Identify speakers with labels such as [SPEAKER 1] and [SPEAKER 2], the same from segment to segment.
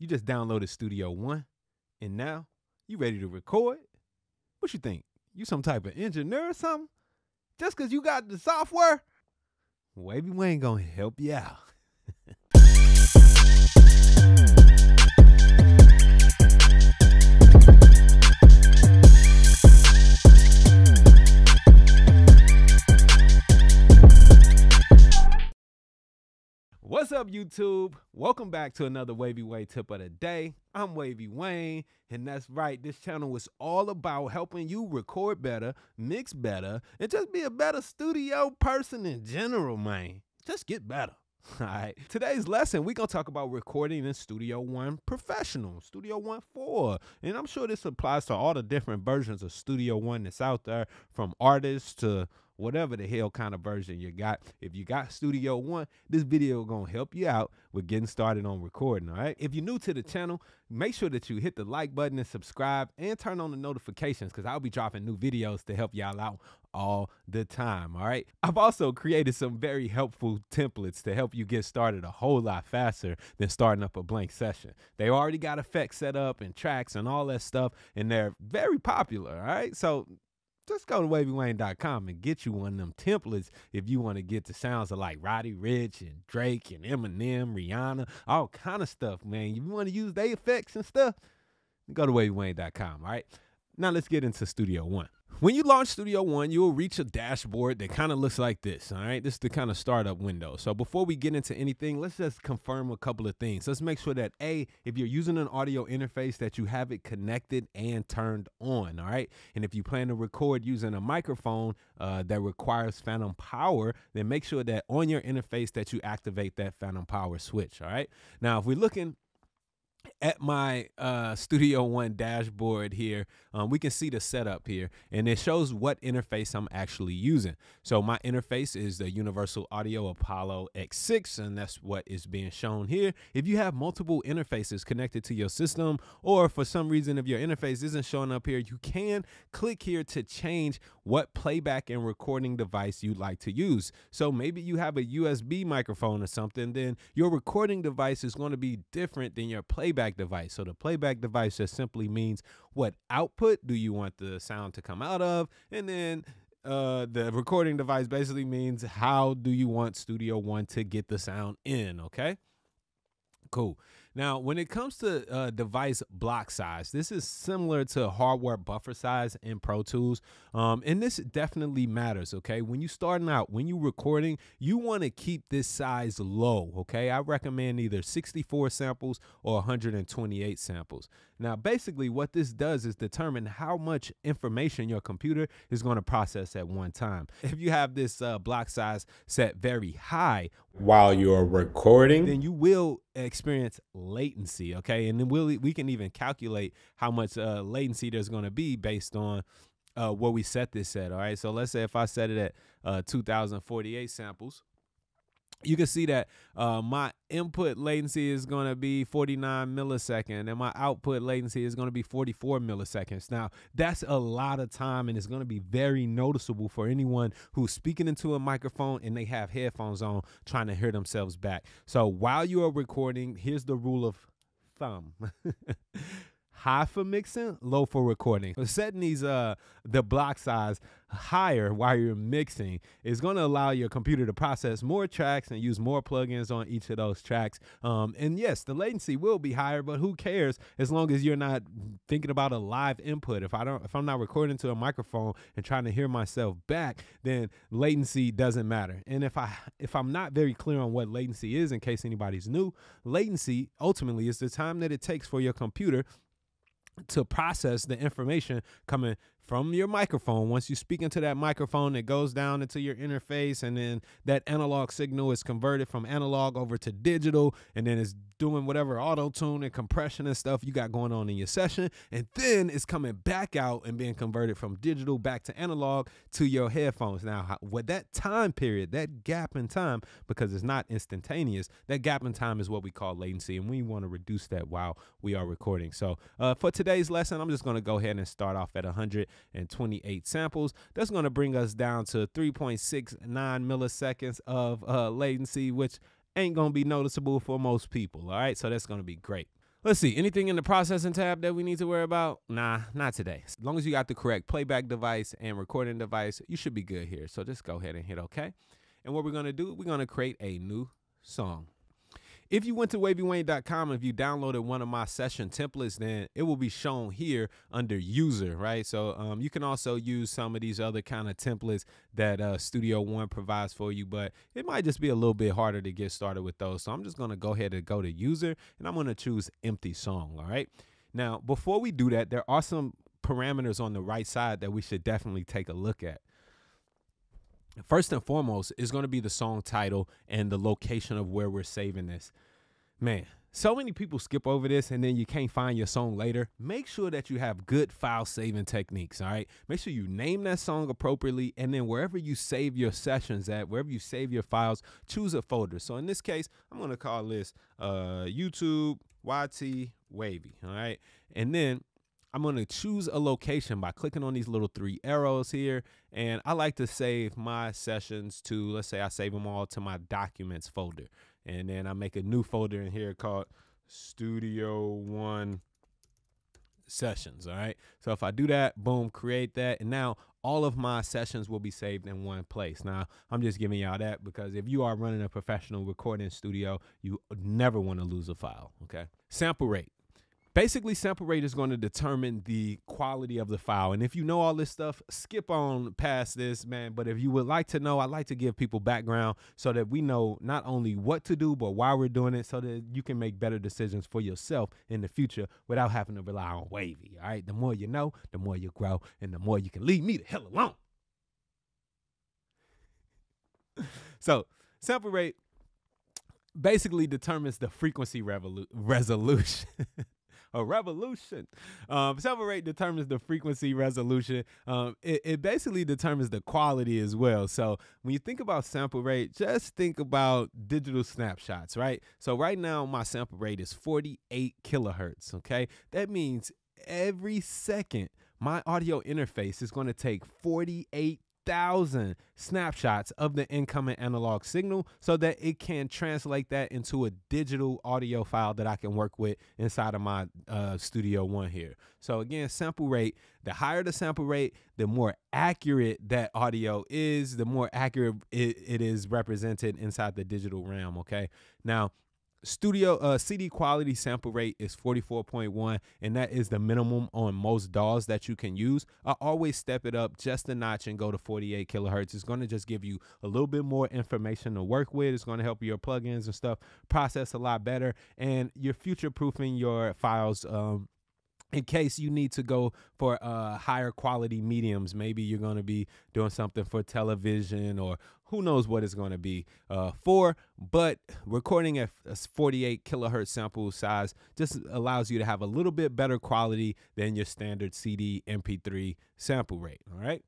[SPEAKER 1] You just downloaded Studio One, and now you ready to record? What you think? You some type of engineer or something? Just because you got the software? Wavy Wayne gonna help you out. What's up, YouTube? Welcome back to another Wavy Way tip of the day. I'm Wavy Wayne, and that's right, this channel is all about helping you record better, mix better, and just be a better studio person in general, man. Just get better. All right, today's lesson, we're going to talk about recording in Studio One Professional, Studio One 4. And I'm sure this applies to all the different versions of Studio One that's out there, from artists to whatever the hell kind of version you got. If you got Studio One, this video is going to help you out with getting started on recording, all right? If you're new to the channel, make sure that you hit the like button and subscribe and turn on the notifications, because I'll be dropping new videos to help y'all out all the time, all right? I've also created some very helpful templates to help you get started a whole lot faster than starting up a blank session. They already got effects set up and tracks and all that stuff, and they're very popular, all right? So just go to wavywayne.com and get you one of them templates if you want to get the sounds of like Roddy Ricch and Drake and Eminem, Rihanna, all kind of stuff, man. If you want to use their effects and stuff, go to wavywayne.com, all right? Now let's get into Studio One. When you launch Studio One, you'll reach a dashboard that kind of looks like this, all right? This is the kind of startup window. So before we get into anything, let's just confirm a couple of things. Let's make sure that, A, if you're using an audio interface, that you have it connected and turned on, all right? And if you plan to record using a microphone that requires phantom power, then make sure that on your interface that you activate that phantom power switch, all right? Now, if we're looking at my Studio One dashboard here, we can see the setup here, and it shows what interface I'm actually using. So my interface is the Universal Audio Apollo X6, and that's what is being shown here. If you have multiple interfaces connected to your system, or for some reason if your interface isn't showing up here, you can click here to change what playback and recording device you'd like to use. So maybe you have a USB microphone or something, then your recording device is going to be different than your playback device. So the playback device just simply means what output do you want the sound to come out of, and then the recording device basically means how do you want Studio One to get the sound in, okay? Cool. Now, when it comes to device block size, this is similar to hardware buffer size in Pro Tools, and this definitely matters, okay? When you're starting out, when you're recording, you want to keep this size low, okay? I recommend either 64 samples or 128 samples. Now, basically, what this does is determine how much information your computer is going to process at one time. If you have this block size set very high while you're recording, then you will experience latency, okay? And then we can even calculate how much latency there's going to be based on where we set this at, all right? So let's say if I set it at 2048 samples, you can see that my input latency is going to be 49 milliseconds, and my output latency is going to be 44 milliseconds. Now, that's a lot of time, and it's going to be very noticeable for anyone who's speaking into a microphone and they have headphones on trying to hear themselves back. So while you are recording, here's the rule of thumb. High for mixing, low for recording. So setting these the block size higher while you're mixing is going to allow your computer to process more tracks and use more plugins on each of those tracks. And yes, the latency will be higher, but who cares as long as you're not thinking about a live input. If I'm not recording to a microphone and trying to hear myself back, then latency doesn't matter. And if I'm not very clear on what latency is, in case anybody's new, latency ultimately is the time that it takes for your computer to process the information coming from your microphone. Once you speak into that microphone, it goes down into your interface, and then that analog signal is converted from analog over to digital, and then it's doing whatever auto-tune and compression and stuff you got going on in your session, and then it's coming back out and being converted from digital back to analog to your headphones. Now, with that time period, that gap in time, because it's not instantaneous, that gap in time is what we call latency, and we want to reduce that while we are recording. So for today's lesson, I'm just going to go ahead and start off at 128 samples. That's going to bring us down to 3.69 milliseconds of latency, which ain't going to be noticeable for most people. All right, so that's going to be great. Let's see, anything in the processing tab that we need to worry about? Nah, not today. As long as you got the correct playback device and recording device, you should be good here. So just go ahead and hit OK. And what we're going to do, we're going to create a new song. If you went to wavywayne.com, if you downloaded one of my session templates, then it will be shown here under user, right? So you can also use some of these other kind of templates that Studio One provides for you, but it might just be a little bit harder to get started with those. So I'm just going to go ahead and go to user, and I'm going to choose empty song, all right? Now, before we do that, there are some parameters on the right side that we should definitely take a look at. First and foremost is going to be the song title and the location of where we're saving this. Man, so many people skip over this and then you can't find your song later. Make sure that you have good file saving techniques, all right? Make sure you name that song appropriately, and then wherever you save your sessions at, wherever you save your files, choose a folder. So in this case, I'm going to call this YouTube YT Wavy, all right? And then I'm going to choose a location by clicking on these little 3 arrows here. And I like to save my sessions to, let's say I save them all to my documents folder. And then I make a new folder in here called Studio One Sessions. All right. So if I do that, boom, create that. And now all of my sessions will be saved in one place. Now, I'm just giving y'all that because if you are running a professional recording studio, you never want to lose a file. OK, sample rate. Basically, sample rate is going to determine the quality of the file. And if you know all this stuff, skip on past this, man. But if you would like to know, I like to give people background so that we know not only what to do, but why we're doing it, so that you can make better decisions for yourself in the future without having to rely on Wavy. All right. The more you know, the more you grow, and the more you can leave me the hell alone. So sample rate basically determines the frequency resolution. A revolution. Sample rate determines the frequency resolution. It basically determines the quality as well. So when you think about sample rate, just think about digital snapshots, right? So right now my sample rate is 48 kilohertz. Okay, that means every second my audio interface is going to take 48,000 snapshots of the incoming analog signal so that it can translate that into a digital audio file that I can work with inside of my Studio One here. So again, sample rate, the higher the sample rate, the more accurate that audio is, the more accurate it is represented inside the digital realm. Okay, now Studio CD quality sample rate is 44.1, and that is the minimum on most DAWs that you can use. I always step it up just a notch and go to 48 kilohertz. It's going to just give you a little bit more information to work with. It's going to help your plugins and stuff process a lot better, and you're future-proofing your files in case you need to go for higher quality mediums. Maybe you're going to be doing something for television, or who knows what it's going to be for. But recording at a 48 kilohertz sample size just allows you to have a little bit better quality than your standard CD MP3 sample rate. All right.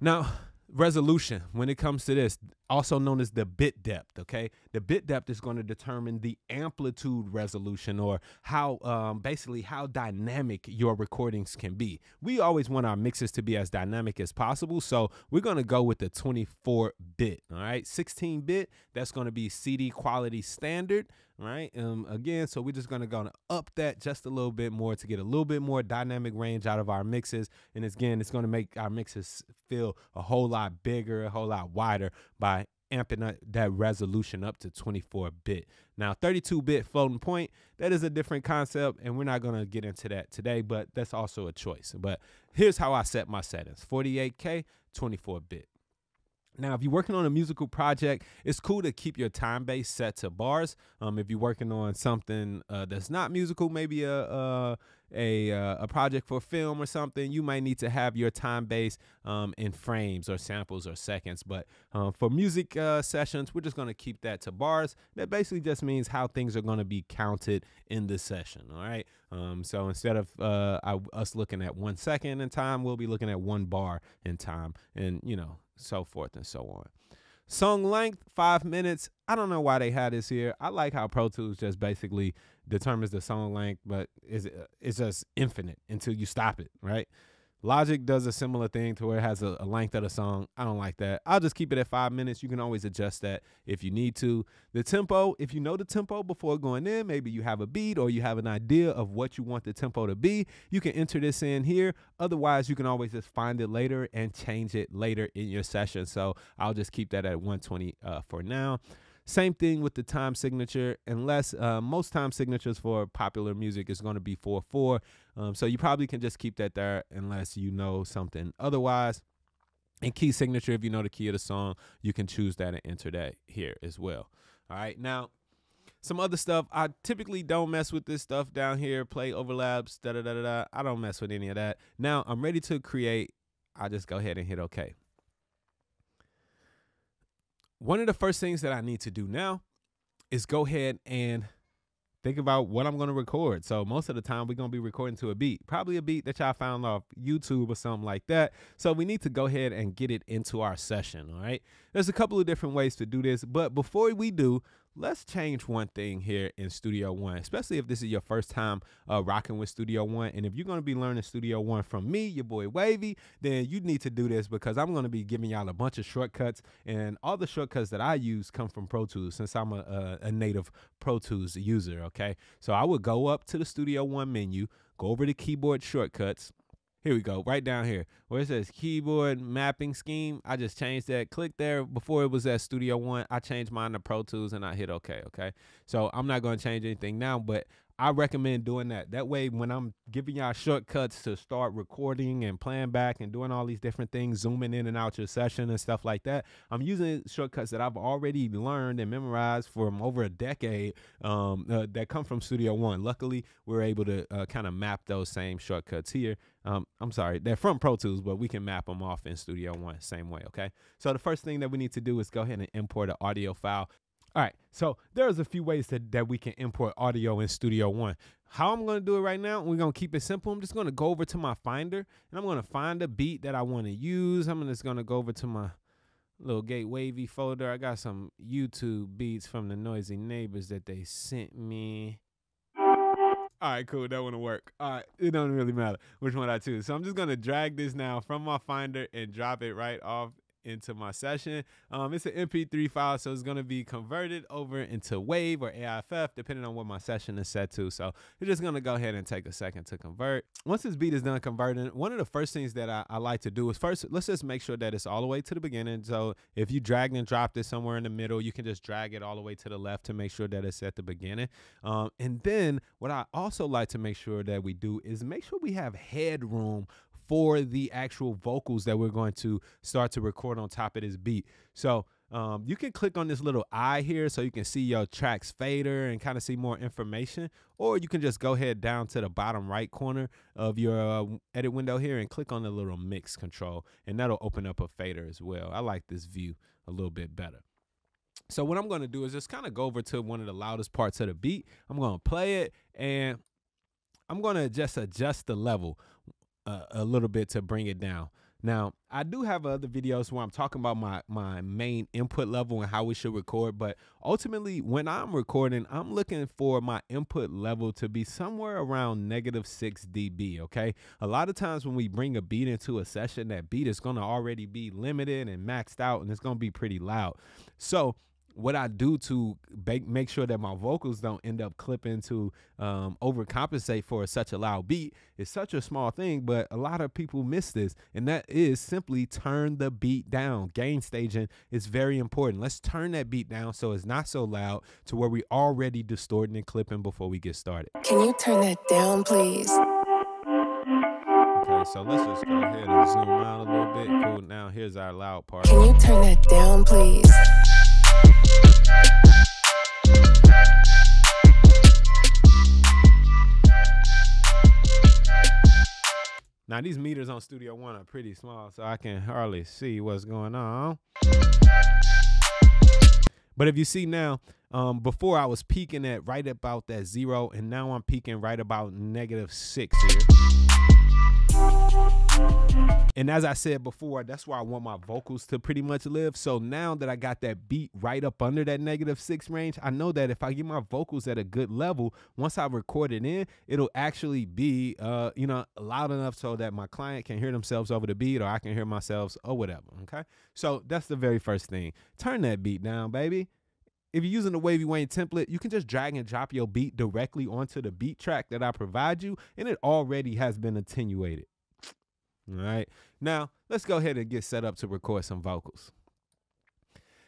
[SPEAKER 1] Now, resolution, when it comes to this, also known as the bit depth. Okay, the bit depth is going to determine the amplitude resolution, or how basically how dynamic your recordings can be. We always want our mixes to be as dynamic as possible, so we're going to go with the 24-bit. All right, 16-bit, that's going to be CD quality standard. Right. Again, so we're just going to up that just a little bit more to get a little bit more dynamic range out of our mixes. And again, it's going to make our mixes feel a whole lot bigger, a whole lot wider by amping that resolution up to 24-bit. Now, 32-bit floating point, that is a different concept, and we're not going to get into that today, but that's also a choice. But here's how I set my settings: 48K, 24-bit. Now, if you're working on a musical project, it's cool to keep your time base set to bars. If you're working on something that's not musical, maybe a project for film or something, you might need to have your time base in frames or samples or seconds. But for music sessions, we're just going to keep that to bars. That basically just means how things are going to be counted in the session. All right. So instead of us looking at 1 second in time, we'll be looking at 1 bar in time, and so forth and so on. Song length, 5 minutes. I don't know why they had this here. I like how Pro Tools just basically determines the song length, but it's just infinite until you stop it, right? Logic does a similar thing to where it has a length of the song. I don't like that. I'll just keep it at 5 minutes. You can always adjust that if you need to. The tempo, if you know the tempo before going in, maybe you have a beat or you have an idea of what you want the tempo to be, you can enter this in here. Otherwise, you can always just find it later and change it later in your session. So I'll just keep that at 120 for now. Same thing with the time signature, unless most time signatures for popular music is going to be 4/4. So you probably can just keep that there unless you know something otherwise. And key signature, if you know the key of the song, you can choose that and enter that here as well. All right. Now, some other stuff. I typically don't mess with this stuff down here. Play overlaps, da-da-da-da-da. I don't mess with any of that. Now, I'm ready to create. I'll just go ahead and hit OK. One of the first things that I need to do now is go ahead and think about what I'm going to record. So most of the time we're going to be recording to a beat, probably a beat that y'all found off YouTube or something like that. So we need to go ahead and get it into our session. All right. There's a couple of different ways to do this, but before we do, let's change one thing here in Studio One, especially if this is your first time rocking with Studio One. And if you're going to be learning Studio One from me, your boy Wavy, then you need to do this because I'm going to be giving y'all a bunch of shortcuts, and all the shortcuts that I use come from Pro Tools since I'm a native Pro Tools user. Okay, so I would go up to the Studio One menu, go over to keyboard shortcuts. Here we go, right down here where it says keyboard mapping scheme. I just changed that. Click there. Before it was at Studio One, I changed mine to Pro Tools and I hit OK. Okay, so I'm not going to change anything now, but I recommend doing that. That way, when I'm giving y'all shortcuts to start recording and playing back and doing all these different things, zooming in and out your session and stuff like that, I'm using shortcuts that I've already learned and memorized from over a decade that come from Studio One. Luckily, we're able to kind of map those same shortcuts here. I'm sorry, they're from Pro Tools, but we can map them off in Studio One same way. Okay, so the first thing that we need to do is go ahead and import an audio file. All right, so there's a few ways that we can import audio in Studio One. How I'm going to do it right now, we're going to keep it simple. I'm just going to go over to my Finder, and I'm going to find a beat that I want to use. I'm just going to go over to my little Gate Wavy folder. I got some YouTube beats from the Noisy Neighbors that they sent me. All right, cool. That wouldn't work. All right, it don't really matter which one I choose. So I'm just going to drag this now from my Finder and drop it right off into my session. It's an MP3 file, so it's going to be converted over into WAV or AIFF depending on what my session is set to. So you're just going to go ahead and take a second to convert. Once this beat is done converting, one of the first things that I like to do is first, let's just make sure that it's all the way to the beginning. So if you drag and drop this somewhere in the middle, you can just drag it all the way to the left to make sure that it's at the beginning. And then what I also like to make sure that we do is make sure we have headroom for the actual vocals that we're going to start to record on top of this beat. So you can click on this little eye here so you can see your tracks fader and kind of see more information, or you can just go ahead down to the bottom right corner of your edit window here and click on the little mix control, and that'll open up a fader as well. I like this view a little bit better. So what I'm going to do is just kind of go over to one of the loudest parts of the beat. I'm going to play it, and I'm going to just adjust the level a little bit to bring it down. Now, I do have other videos where I'm talking about my main input level and how we should record, but ultimately when I'm recording, I'm looking for my input level to be somewhere around -6 dB, okay? A lot of times when we bring a beat into a session, that beat is going to already be limited and maxed out, and it's going to be pretty loud. So what I do to make sure that my vocals don't end up clipping to overcompensate for such a loud beat is such a small thing, but a lot of people miss this, and that is simply turn the beat down. Gain staging is very important. Let's turn that beat down so it's not so loud to where we already distorting and clipping before we get started.
[SPEAKER 2] Can you turn that down, please?
[SPEAKER 1] Okay, so let's just go ahead and zoom out a little bit. Cool. Now here's our loud part.
[SPEAKER 2] Can you turn that down, please?
[SPEAKER 1] Now these meters on Studio One are pretty small, so I can hardly see what's going on. But if you see now, Before I was peaking at right about that 0, and now I'm peaking right about -6 here. And as I said before, that's where I want my vocals to pretty much live. So now that I got that beat right up under that -6 range, I know that if I get my vocals at a good level, once I record it in, it'll actually be, you know, loud enough so that my client can hear themselves over the beat, or I can hear myself, or whatever. Okay. So that's the very first thing. Turn that beat down, baby. If you're using the Wavy Wayne template, you can just drag and drop your beat directly onto the beat track that I provide you, and it already has been attenuated. All right. Now, let's go ahead and get set up to record some vocals.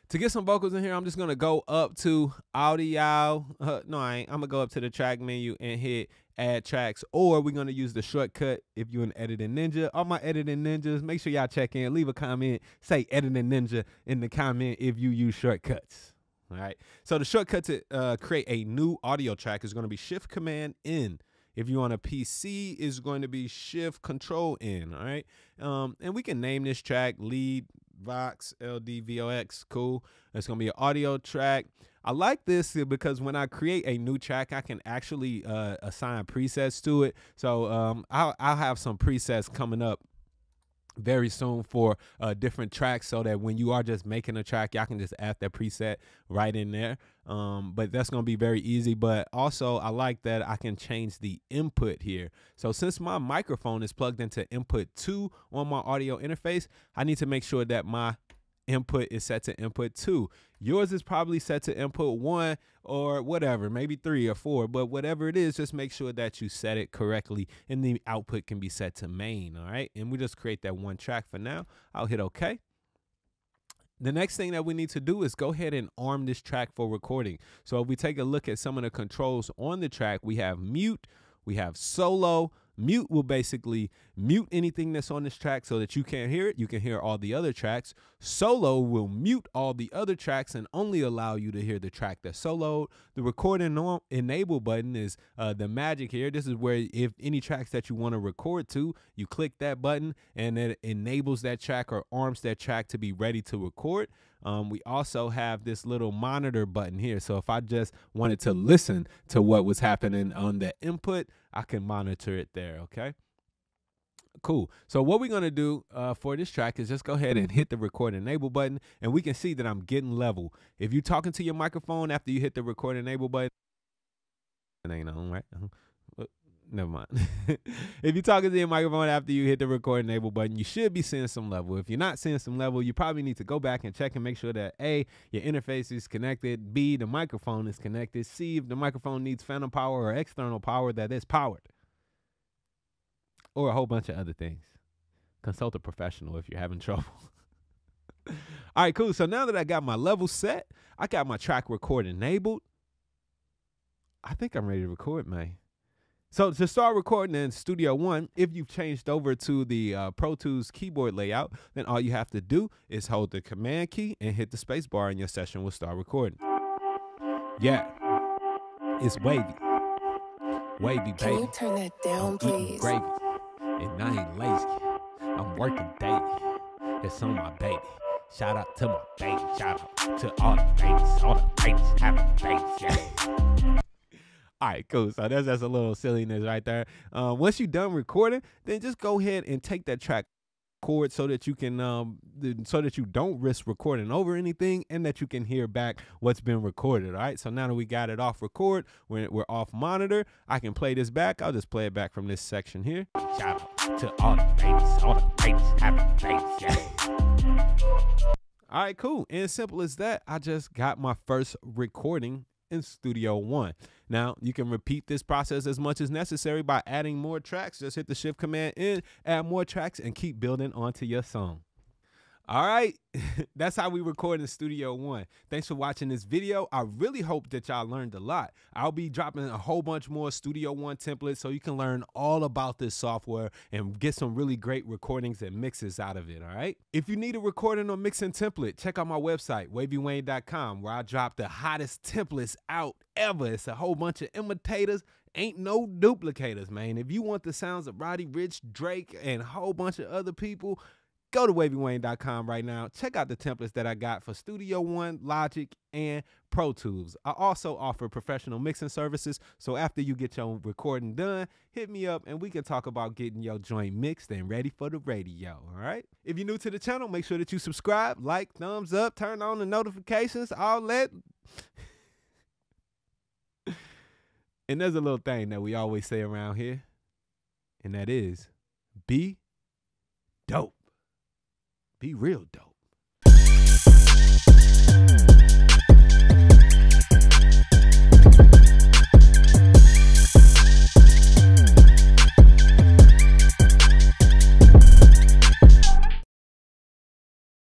[SPEAKER 1] To get some vocals in here, I'm just going to go up to audio. No, I ain't. I'm going to go up to the track menu and hit add tracks, or we're going to use the shortcut if you're an editing ninja. All my editing ninjas, make sure y'all check in, leave a comment, say editing ninja in the comment if you use shortcuts. All right. So the shortcut to create a new audio track is going to be Shift Command N. If you're on a PC, it's going to be Shift Control N. All right. And we can name this track Lead Vox LDVOX. Cool. It's going to be an audio track. I like this because when I create a new track, I can actually assign presets to it. So I'll have some presets coming up very soon for different tracks, so that when you are just making a track, y'all can just add that preset right in there. But that's going to be very easy. But also I like that I can change the input here. So since my microphone is plugged into input 2 on my audio interface, I need to make sure that my input is set to input 2. Yours is probably set to input 1 or whatever, maybe 3 or 4, but whatever it is, just make sure that you set it correctly, and the output can be set to main. All right. And we just create that one track for now. I'll hit OK. The next thing that we need to do is go ahead and arm this track for recording. So if we take a look at some of the controls on the track, we have mute, we have solo. Mute will basically mute anything that's on this track so that you can't hear it. You can hear all the other tracks. Solo will mute all the other tracks and only allow you to hear the track that's soloed. The record and enable button is the magic here. This is where if any tracks that you want to record to, you click that button and it enables that track or arms that track to be ready to record. We also have this little monitor button here. So if I just wanted to listen to what was happening on the input, I can monitor it there. Okay, cool. So what we're going to do for this track is just go ahead and hit the record enable button, and we can see that I'm getting level. If you're talking to your microphone after you hit the record enable button, it ain't on, right? Never mind. If you're talking to your microphone after you hit the record enable button, you should be seeing some level. If you're not seeing some level, you probably need to go back and check and make sure that A, your interface is connected, B, the microphone is connected, C, if the microphone needs phantom power or external power, that it's powered, or a whole bunch of other things. Consult a professional if you're having trouble. All right, cool. So now that I got my level set, I got my track record enabled. I think I'm ready to record, man. So to start recording in Studio One, if you've changed over to the Pro Tools keyboard layout, then all you have to do is hold the command key and hit the space bar, and your session will start recording. Yeah, it's Wavy. Wavy, baby.
[SPEAKER 2] Can you turn that down, please?
[SPEAKER 1] Gravy. And I ain't lazy. I'm working daily. It's on my baby. Shout out to my baby. Shout out to all the babies. All the babies having babies. Yeah. All right, cool. So that's just a little silliness right there. Once you're done recording, then just go ahead and take that track chord so that you can so that you don't risk recording over anything, and that you can hear back what's been recorded. All right. So now that we got it off record, we're off monitor, I can play this back. I'll just play it back from this section here. Shout out to all the babies having babies. Yeah. All right, cool. And as simple as that, I just got my first recording in Studio One. Now you can repeat this process as much as necessary by adding more tracks. Just hit the Shift Command N, add more tracks, and keep building onto your song. All right, that's how we record in Studio One. Thanks for watching this video. I really hope that y'all learned a lot. I'll be dropping a whole bunch more Studio One templates so you can learn all about this software and get some really great recordings and mixes out of it, all right? If you need a recording or mixing template, check out my website, wavywayne.com, where I drop the hottest templates out ever. It's a whole bunch of imitators. Ain't no duplicators, man. If you want the sounds of Roddy Ricch, Drake, and a whole bunch of other people, Go to wavywayne.com right now. Check out the templates that I got for Studio One, Logic, and Pro Tools. I also offer professional mixing services, so after you get your recording done, hit me up and we can talk about getting your joint mixed and ready for the radio, all right? If you're new to the channel, make sure that you subscribe, like, thumbs up, turn on the notifications, all that. And there's a little thing that we always say around here, and that is, be dope. Be real dope.